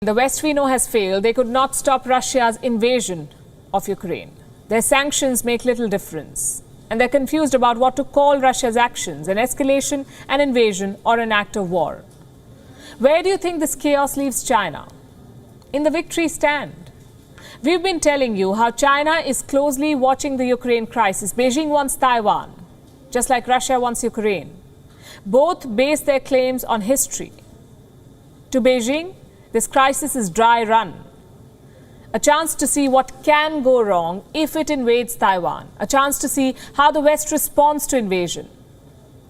The West, we know, has failed. They could not stop Russia's invasion of Ukraine. Their sanctions make little difference. And they're confused about what to call Russia's actions, an escalation, an invasion, or an act of war. Where do you think this chaos leaves China? In the victory stand. We've been telling you how China is closely watching the Ukraine crisis. Beijing wants Taiwan, just like Russia wants Ukraine. Both base their claims on history. To Beijing, this crisis is dry run. A chance to see what can go wrong if it invades Taiwan. A chance to see how the West responds to invasion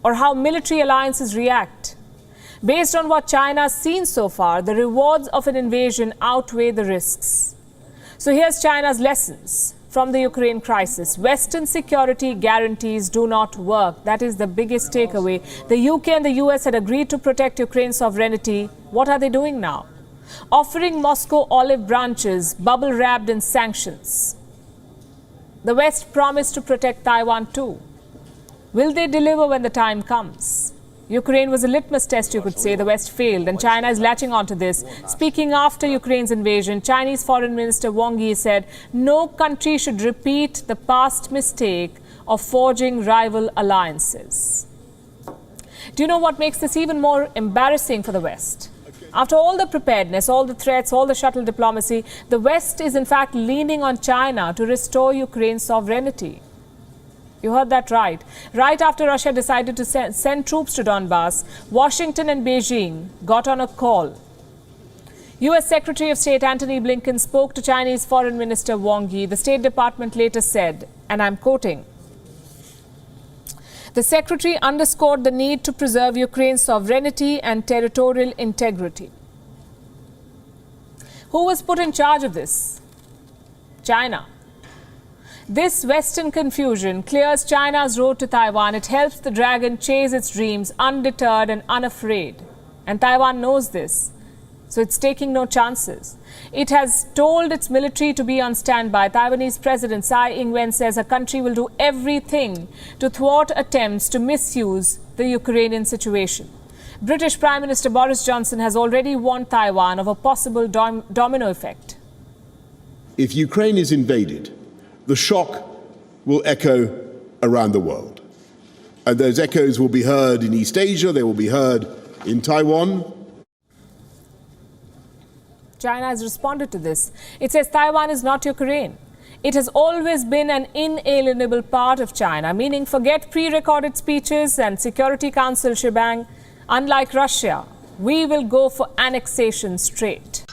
or how military alliances react. Based on what China's seen so far, the rewards of an invasion outweigh the risks. So here's China's lessons from the Ukraine crisis. Western security guarantees do not work. That is the biggest takeaway. The UK and the US had agreed to protect Ukraine's sovereignty. What are they doing now? Offering Moscow olive branches, bubble wrapped in sanctions. The West promised to protect Taiwan too. Will they deliver when the time comes? Ukraine was a litmus test, you could say. The West failed, and China is latching onto this. Speaking after Ukraine's invasion, Chinese Foreign Minister Wang Yi said no country should repeat the past mistake of forging rival alliances. Do you know what makes this even more embarrassing for the West? After all the preparedness, all the threats, all the shuttle diplomacy, the West is in fact leaning on China to restore Ukraine's sovereignty. You heard that right. Right after Russia decided to send troops to Donbass, Washington and Beijing got on a call. U.S. Secretary of State Antony Blinken spoke to Chinese Foreign Minister Wang Yi. The State Department later said, and I'm quoting, "The Secretary underscored the need to preserve Ukraine's sovereignty and territorial integrity." Who was put in charge of this? China. This Western confusion clears China's road to Taiwan. It helps the dragon chase its dreams undeterred and unafraid. And Taiwan knows this, so it's taking no chances. It has told its military to be on standby. Taiwanese President Tsai Ing-wen says her country will do everything to thwart attempts to misuse the Ukrainian situation. British Prime Minister Boris Johnson has already warned Taiwan of a possible domino effect. If Ukraine is invaded, the shock will echo around the world. And those echoes will be heard in East Asia, they will be heard in Taiwan. China has responded to this. It says Taiwan is not Ukraine. It has always been an inalienable part of China, meaning forget pre-recorded speeches and Security Council shebang. Unlike Russia, we will go for annexation straight.